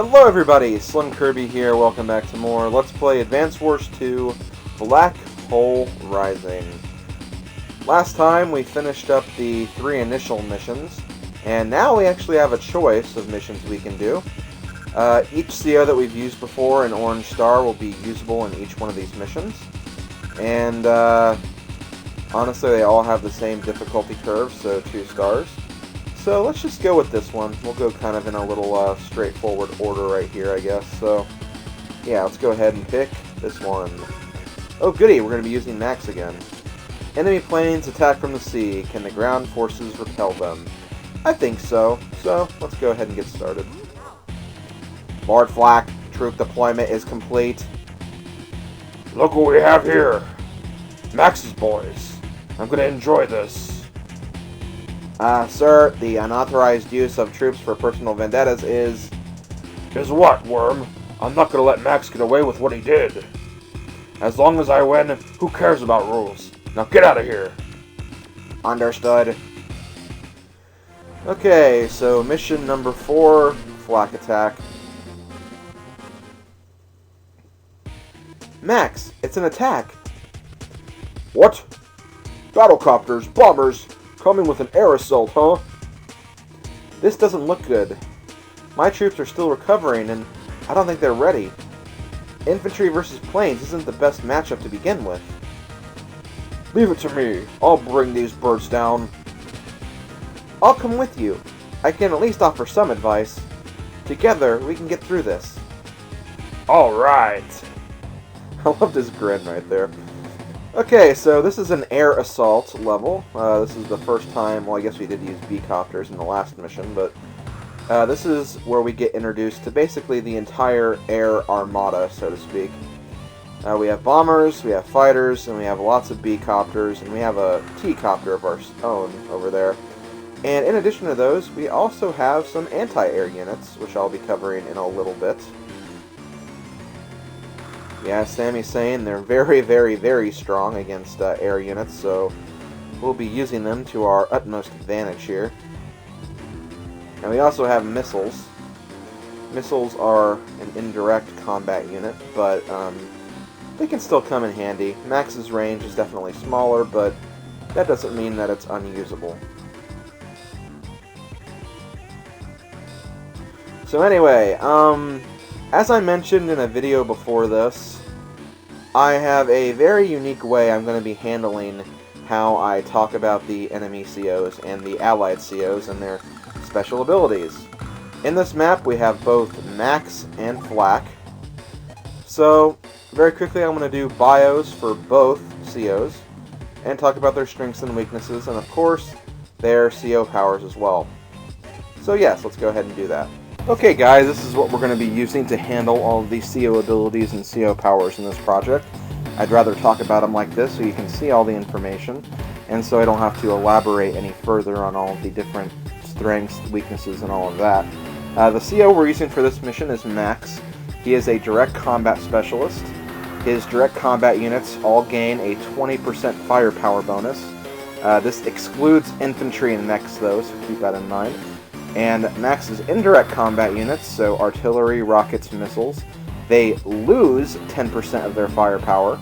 Hello everybody, Slim Kirby here, welcome back to more Let's Play Advance Wars 2 Black Hole Rising. Last time we finished up the 3 initial missions, and now we actually have a choice of missions we can do. Each CO that we've used before, an orange star, will be usable in each one of these missions. And honestly, they all have the same difficulty curve, so 2 stars. So let's just go with this one. We'll go kind of in a little straightforward order right here, I guess. So yeah, let's go ahead and pick this one. Oh goody, we're going to be using Max again. Enemy planes attack from the sea. Can the ground forces repel them? I think so. So let's go ahead and get started. Board flak. Troop deployment is complete. Look what we have here. Max's boys. I'm going to enjoy this. Sir, the unauthorized use of troops for personal vendettas is... Is what, Worm? I'm not going to let Max get away with what he did. As long as I win, who cares about rules? Now get out of here. Understood. Okay, so mission number 4, flak attack. Max, it's an attack. What? Battlecopters, bombers, coming with an air assault, huh? This doesn't look good. My troops are still recovering, and I don't think they're ready. Infantry versus planes isn't the best matchup to begin with. Leave it to me. I'll bring these birds down. I'll come with you. I can at least offer some advice. Together, we can get through this. Alright. I love this grin right there. Okay, so this is an air assault level. This is the first time, well, I guess we did use B-copters in the last mission, but this is where we get introduced to basically the entire air armada, so to speak. We have bombers, we have fighters, and we have lots of B-copters, and we have a T-copter of our own over there. And in addition to those, we also have some anti-air units, which I'll be covering in a little bit. Yeah, Sammy's saying they're very, very, very strong against air units, so we'll be using them to our utmost advantage here. And we also have missiles. Missiles are an indirect combat unit, but they can still come in handy. Max's range is definitely smaller, but that doesn't mean that it's unusable. So anyway, as I mentioned in a video before this, I have a very unique way I'm going to be handling how I talk about the enemy COs and the allied COs and their special abilities. In this map we have both Max and Flak. So very quickly I'm going to do bios for both COs and talk about their strengths and weaknesses and of course their CO powers as well. So yes, let's go ahead and do that. Okay guys, this is what we're going to be using to handle all of these CO abilities and CO powers in this project. I'd rather talk about them like this so you can see all the information, and so I don't have to elaborate any further on all of the different strengths, weaknesses, and all of that. The CO we're using for this mission is Max. He is a direct combat specialist. His direct combat units all gain a 20% firepower bonus. This excludes infantry and mechs though, so keep that in mind. And Max's indirect combat units, so artillery, rockets, missiles, they lose 10% of their firepower,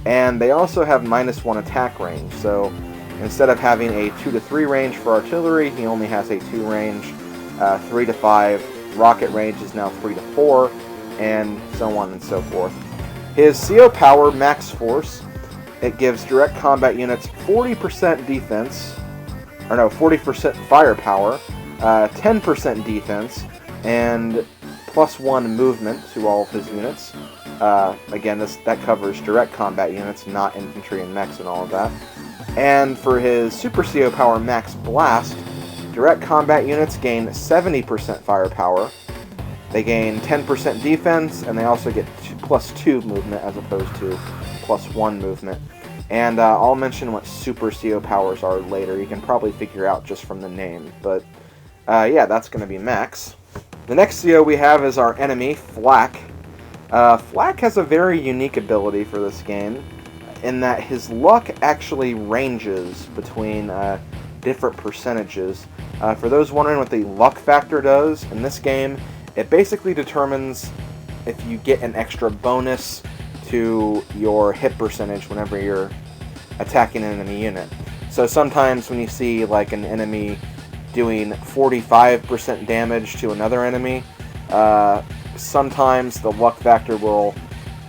and they also have -1 attack range. So instead of having a 2 to 3 range for artillery, he only has a 2 range, 3 to 5, rocket range is now 3 to 4, and so on and so forth. His CO power, Max Force, it gives direct combat units 40% defense, or no, 40% firepower, 10% defense, and +1 movement to all of his units. Again, that covers direct combat units, not infantry and mechs and all of that. And for his Super CO power Max Blast, direct combat units gain 70% firepower. They gain 10% defense, and they also get +2 movement as opposed to +1 movement. And I'll mention what Super CO powers are later. You can probably figure out just from the name, but yeah, that's going to be Max. The next CO we have is our enemy, Flak. Flak has a very unique ability for this game, in that his luck actually ranges between different percentages. For those wondering what the luck factor does, in this game, It basically determines if you get an extra bonus to your hit percentage whenever you're attacking an enemy unit. So sometimes when you see like an enemy doing 45% damage to another enemy, sometimes the luck factor will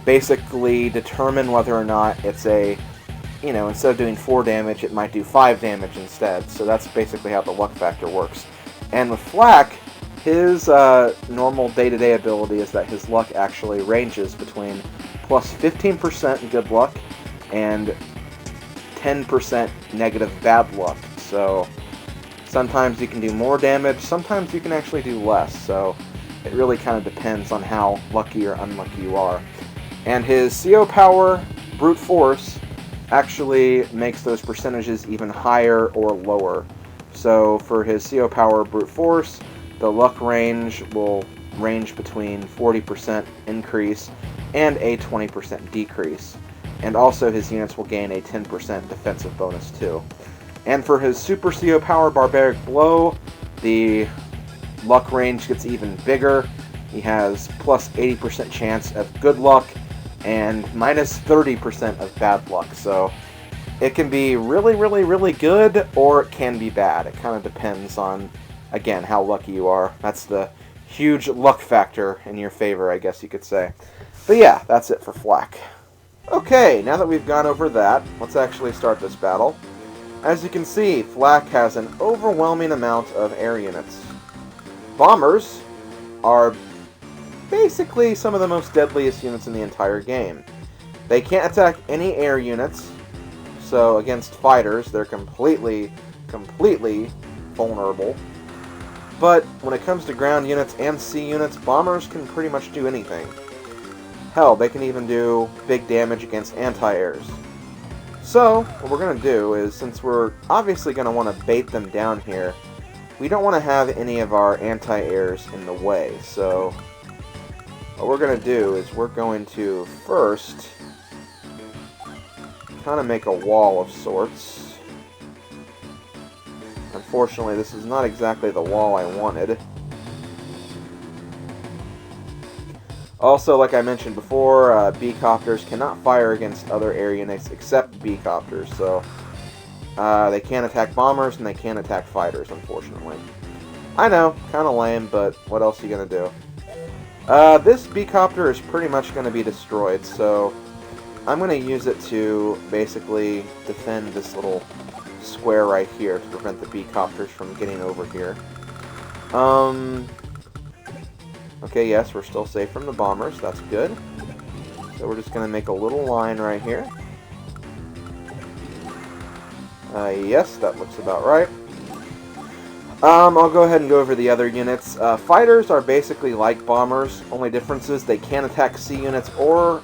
basically determine whether or not it's a, instead of doing 4 damage, it might do 5 damage instead. So that's basically how the luck factor works. And with Flak, his normal day-to-day ability is that his luck actually ranges between plus 15% good luck and 10% negative bad luck. So sometimes you can do more damage, sometimes you can actually do less. So it really kind of depends on how lucky or unlucky you are. And his CO power, Brute Force, actually makes those percentages even higher or lower. So for his CO power, Brute Force, the luck range will range between 40% increase and a 20% decrease. And also his units will gain a 10% defensive bonus too. And for his Super CO power, Barbaric Blow, the luck range gets even bigger. He has plus 80% chance of good luck and minus 30% of bad luck. So it can be really, really, really good, or it can be bad. It kind of depends on, again, how lucky you are. That's the huge luck factor in your favor, I guess you could say. But yeah, that's it for Flak. Okay, now that we've gone over that, let's actually start this battle. As you can see, Flak has an overwhelming amount of air units. Bombers are basically some of the most deadliest units in the entire game. They can't attack any air units, so against fighters, they're completely vulnerable. But when it comes to ground units and sea units, bombers can pretty much do anything. Hell, they can even do big damage against anti-airs. So, what we're going to do is, since we're obviously going to want to bait them down here, we don't want to have any of our anti-airs in the way. So, what we're going to do is we're going to first kind of make a wall of sorts. Unfortunately, this is not exactly the wall I wanted. Also, like I mentioned before, B-copters cannot fire against other air units except B-copters, so they can't attack bombers and they can't attack fighters, unfortunately. I know, kind of lame, but what else are you going to do? This B-copter is pretty much going to be destroyed, so I'm going to use it to basically defend this little square right here to prevent the B-copters from getting over here. Okay, yes, we're still safe from the bombers. That's good. So we're just going to make a little line right here. Yes, that looks about right. I'll go ahead and go over the other units. Fighters are basically like bombers. Only difference is they can attack sea units or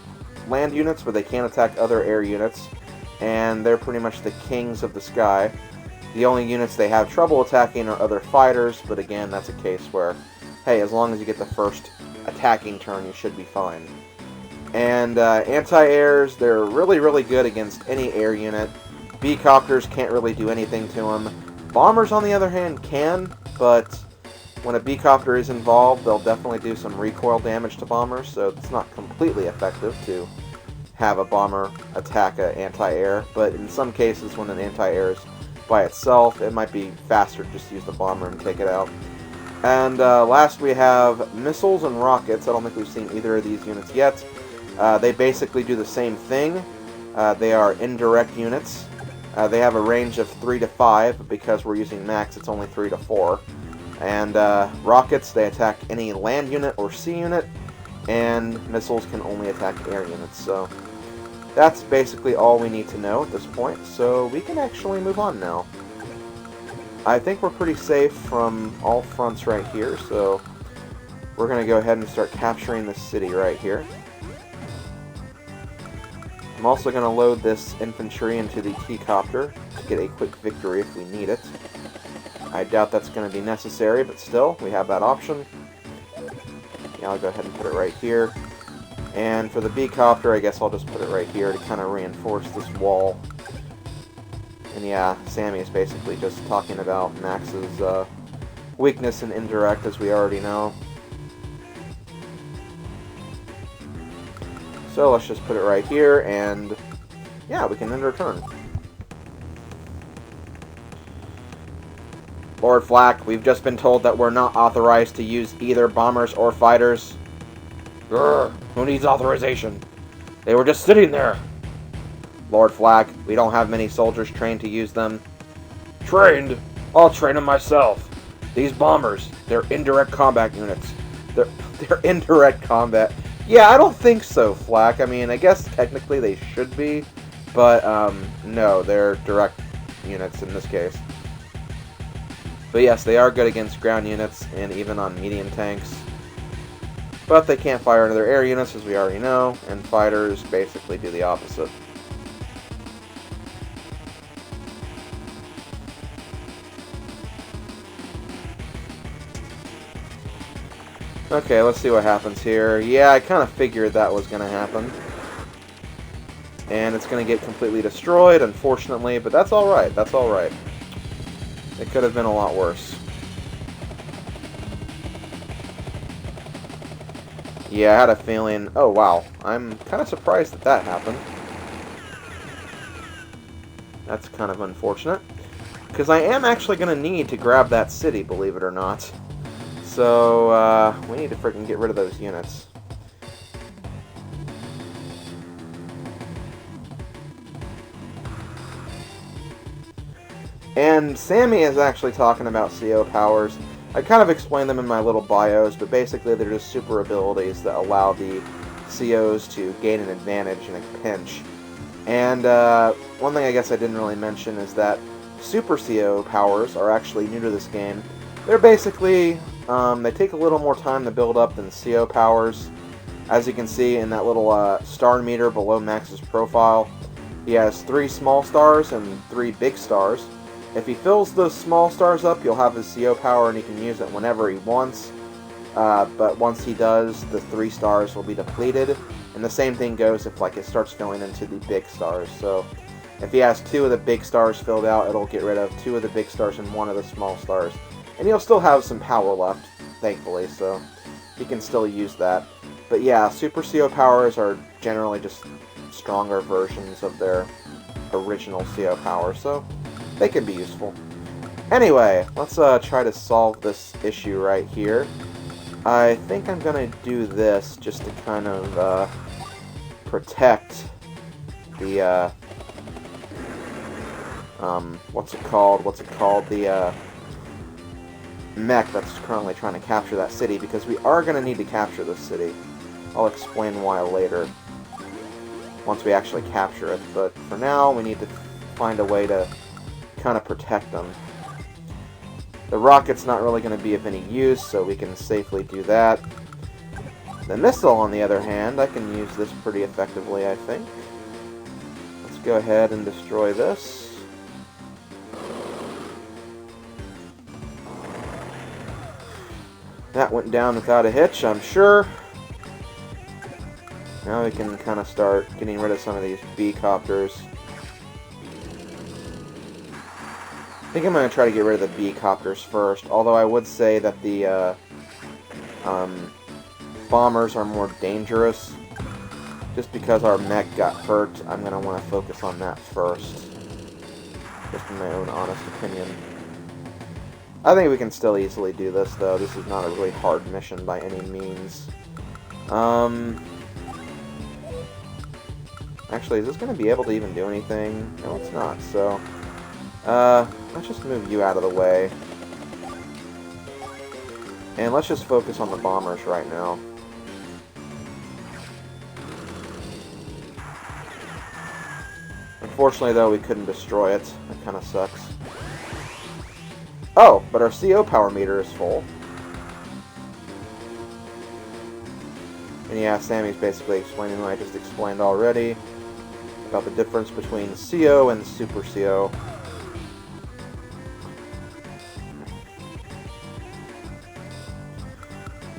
land units, but they can't attack other air units. And they're pretty much the kings of the sky. The only units they have trouble attacking are other fighters, but again, that's a case where, hey, as long as you get the first attacking turn, you should be fine. And anti-airs, they're really, really good against any air unit. B-copters can't really do anything to them. Bombers, on the other hand, can, but when a B-copter is involved, they'll definitely do some recoil damage to bombers, so it's not completely effective to have a bomber attack an anti-air, but in some cases, when an anti-air is by itself, it might be faster to just use the bomber and take it out. And last we have missiles and rockets. I don't think we've seen either of these units yet. They basically do the same thing. They are indirect units. They have a range of 3 to 5, but because we're using max, it's only 3 to 4. And rockets, they attack any land unit or sea unit, and missiles can only attack air units. So that's basically all we need to know at this point, so we can actually move on now. I think we're pretty safe from all fronts right here, so we're going to go ahead and start capturing this city right here. I'm also going to load this infantry into the T-copter to get a quick victory if we need it. I doubt that's going to be necessary, but still, we have that option. Yeah, I'll go ahead and put it right here. And for the B-copter, I guess I'll just put it right here to kind of reinforce this wall. And yeah, Sammy is basically just talking about Max's weakness in indirect, as we already know. So let's just put it right here, and yeah, we can end our turn. Lord Flack, we've just been told that we're not authorized to use either bombers or fighters. Grr, who needs authorization? They were just sitting there. Lord Flack, we don't have many soldiers trained to use them. Trained? I'll train them myself. These bombers, they're indirect combat units. They're indirect combat. Yeah, I don't think so, Flack. I mean, I guess technically they should be, but no, they're direct units in this case. But yes, they are good against ground units and even on medium tanks. But they can't fire into their air units, as we already know, and fighters basically do the opposite. Okay, let's see what happens here. Yeah, I kind of figured that was going to happen. And it's going to get completely destroyed, unfortunately, but that's alright, that's alright. It could have been a lot worse. Yeah, I had a feeling... Oh, wow. I'm kind of surprised that happened. That's kind of unfortunate. Because I am actually going to need to grab that city, believe it or not. So, we need to freaking get rid of those units. And Sammy is actually talking about CO powers. I kind of explained them in my little bios, but basically they're just super abilities that allow the COs to gain an advantage in a pinch. And one thing I guess I didn't really mention is that Super CO powers are actually new to this game. They're basically, they take a little more time to build up than CO powers. As you can see in that little star meter below Max's profile, he has 3 small stars and 3 big stars. If he fills those small stars up, you'll have his CO power and he can use it whenever he wants. But once he does, the 3 stars will be depleted. And the same thing goes if it starts filling into the big stars. So if he has 2 of the big stars filled out, it'll get rid of 2 of the big stars and 1 of the small stars. And he'll still have some power left, thankfully, so he can still use that. But yeah, Super CO powers are generally just stronger versions of their original CO power, so they can be useful. Anyway, let's try to solve this issue right here. I think I'm going to do this just to kind of protect the, what's it called? The mech that's currently trying to capture that city, because we are going to need to capture this city. I'll explain why later, once we actually capture it, but for now we need to find a way to kind of protect them. The rocket's not really going to be of any use, so we can safely do that. The missile, on the other hand, I can use this pretty effectively, I think. Let's go ahead and destroy this. That went down without a hitch, I'm sure. Now we can kind of start getting rid of some of these B-copters. I think I'm going to try to get rid of the B-copters first, although I would say that the bombers are more dangerous. Just because our mech got hurt, I'm going to want to focus on that first. Just in my own honest opinion. I think we can still easily do this, though. This is not a really hard mission by any means. Actually, is this going to be able to even do anything? No, it's not, so... let's just move you out of the way. And let's just focus on the bombers right now. Unfortunately, though, we couldn't destroy it. That kind of sucks. Oh, but our CO power meter is full. And yeah, Sammy's basically explaining what I just explained already about the difference between CO and Super CO.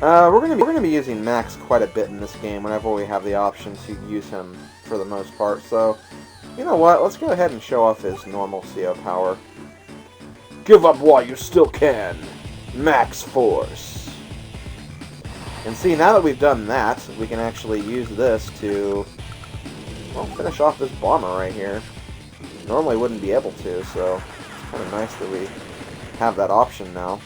We're gonna be using Max quite a bit in this game whenever we have the option to use him for the most part. So, you know what? Let's go ahead and show off his normal CO power. Give up while you still can. Max Force. And see, now that we've done that, we can actually use this to, well, finish off this bomber right here. Normally wouldn't be able to, so it's kind of nice that we have that option now.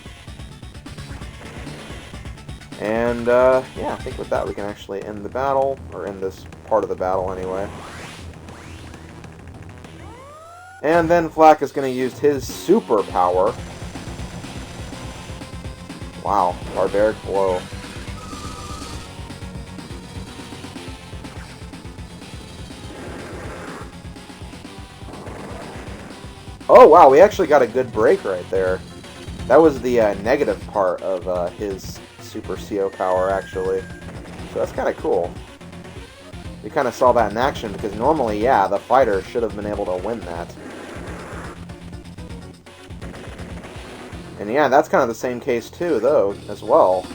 And, yeah, I think with that we can actually end the battle, or end this part of the battle anyway. And then Flak is going to use his superpower. Wow, Barbaric Blow. Oh, wow, we actually got a good break right there. That was the negative part of his Super CO power, actually. So that's kind of cool. We kind of saw that in action, because normally, yeah, the fighter should have been able to win that. And yeah, that's kind of the same case too, though, as well.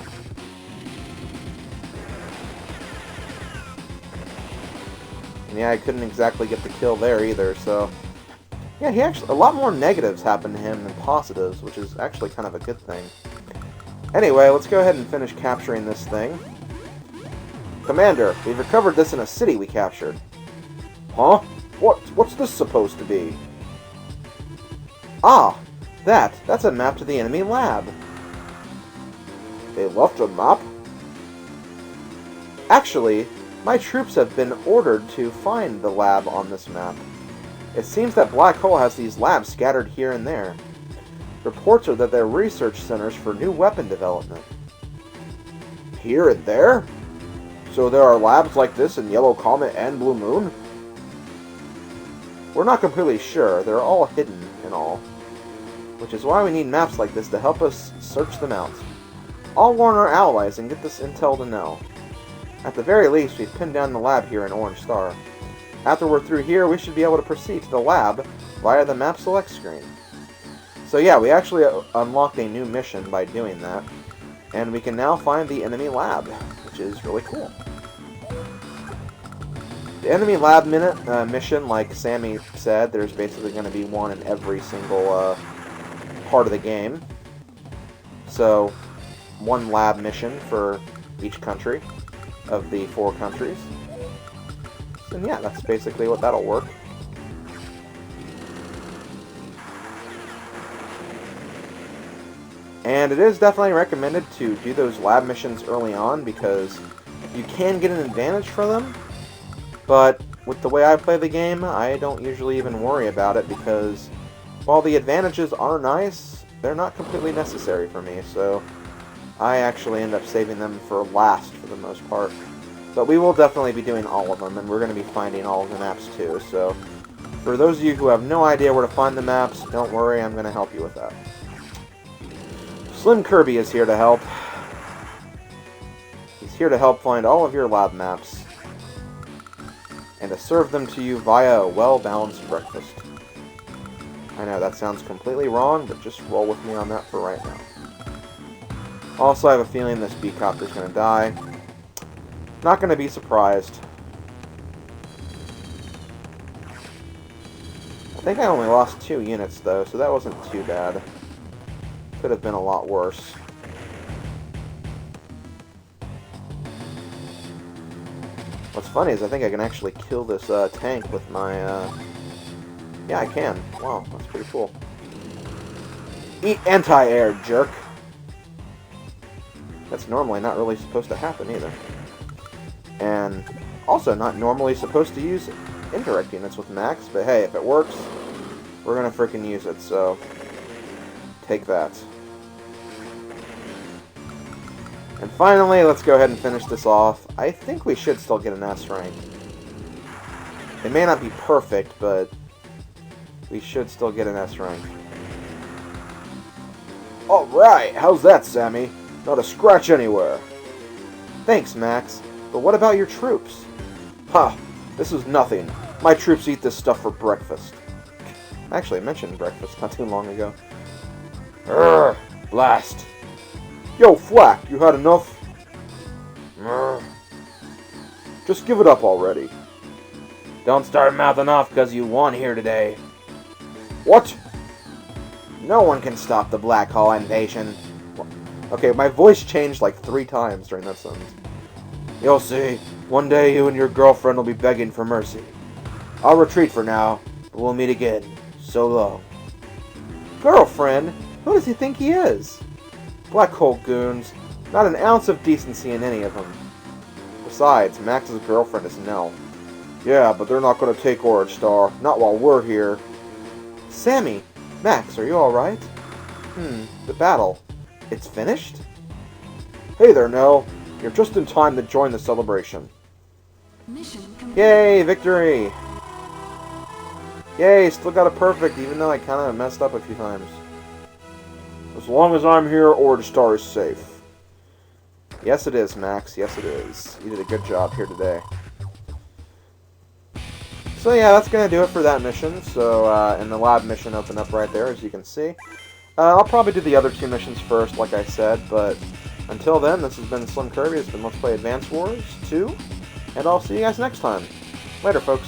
And yeah, I couldn't exactly get the kill there either, so... Yeah, he actually, a lot more negatives happened to him than positives, which is actually kind of a good thing. Anyway, let's go ahead and finish capturing this thing. Commander, we've recovered this in a city we captured. Huh? What's this supposed to be? Ah, that's a map to the enemy lab. They left a map? Actually, my troops have been ordered to find the lab on this map. It seems that Black Hole has these labs scattered here and there. Reports are that they're research centers for new weapon development. Here and there? So there are labs like this in Yellow Comet and Blue Moon? We're not completely sure. They're all hidden and all. Which is why we need maps like this to help us search them out. I'll warn our allies and get this intel to know. At the very least, we've pinned down the lab here in Orange Star. After we're through here, we should be able to proceed to the lab via the map select screen. So yeah, we actually unlocked a new mission by doing that. And we can now find the enemy lab, which is really cool. The enemy lab mission, like Sammy said, there's basically going to be one in every single part of the game. So, one lab mission for each country of the 4 countries. And yeah, that's basically what that'll work. And it is definitely recommended to do those lab missions early on, because you can get an advantage for them, but with the way I play the game, I don't usually even worry about it, because while the advantages are nice, they're not completely necessary for me, so I actually end up saving them for last for the most part. But we will definitely be doing all of them, and we're going to be finding all of the maps too, so for those of you who have no idea where to find the maps, don't worry, I'm going to help you with that. Slim Kirby is here to help. He's here to help find all of your lab maps, and to serve them to you via a well-balanced breakfast. I know, that sounds completely wrong, but just roll with me on that for right now. Also, I have a feeling this B-Copter's going to die. Not going to be surprised. I think I only lost 2 units, though, so that wasn't too bad. Could have been a lot worse. What's funny is I think I can actually kill this tank with my... Yeah, I can. Wow, that's pretty cool. Eat anti-air, jerk! That's normally not really supposed to happen, either. And also not normally supposed to use indirect units with Max, but hey, if it works, we're gonna frickin' use it, so... Take that. And finally, let's go ahead and finish this off. I think we should still get an S rank. It may not be perfect, but we should still get an S rank. Alright, how's that, Sammy? Not a scratch anywhere. Thanks, Max. But what about your troops? Ha! This is nothing. My troops eat this stuff for breakfast. Actually, I mentioned breakfast not too long ago. Urgh! Blast! Yo, Flak, you had enough? Just give it up already. Don't start mouthing off because you won here today. What? No one can stop the Black Hole invasion. Okay, my voice changed like 3 times during that sentence. You'll see. One day you and your girlfriend will be begging for mercy. I'll retreat for now, but we'll meet again. So long. Girlfriend? Who does he think he is? Black Hole goons. Not an ounce of decency in any of them. Besides, Max's girlfriend is Nell. Yeah, but they're not going to take Orange Star. Not while we're here. Sammy! Max, are you alright? The battle. It's finished? Hey there, Nell. You're just in time to join the celebration. Mission complete. Yay, victory! Yay, still got a perfect, even though I kind of messed up a few times. As long as I'm here, Orange Star is safe. Yes, it is, Max. Yes, it is. You did a good job here today. So yeah, that's going to do it for that mission. So, and the lab mission opened up right there, as you can see. I'll probably do the other 2 missions first, like I said, but until then, this has been Slim Kirby. It's been Let's Play Advance Wars 2, and I'll see you guys next time. Later, folks.